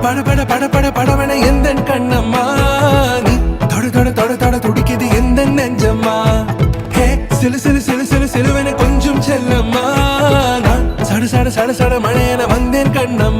பட பட பட பட படவன எந்தன் கண்ணம்மா நீ தொட தொட தொட தொட துடிக்குது எந்த நெஞ்சம்மா ஹே சிலு சிலு சிலு சிலு சிலுவன கொஞ்சம் செல்லம்மா நான் சட சட சட சட மழையன வந்தேன் கண்ணம்மா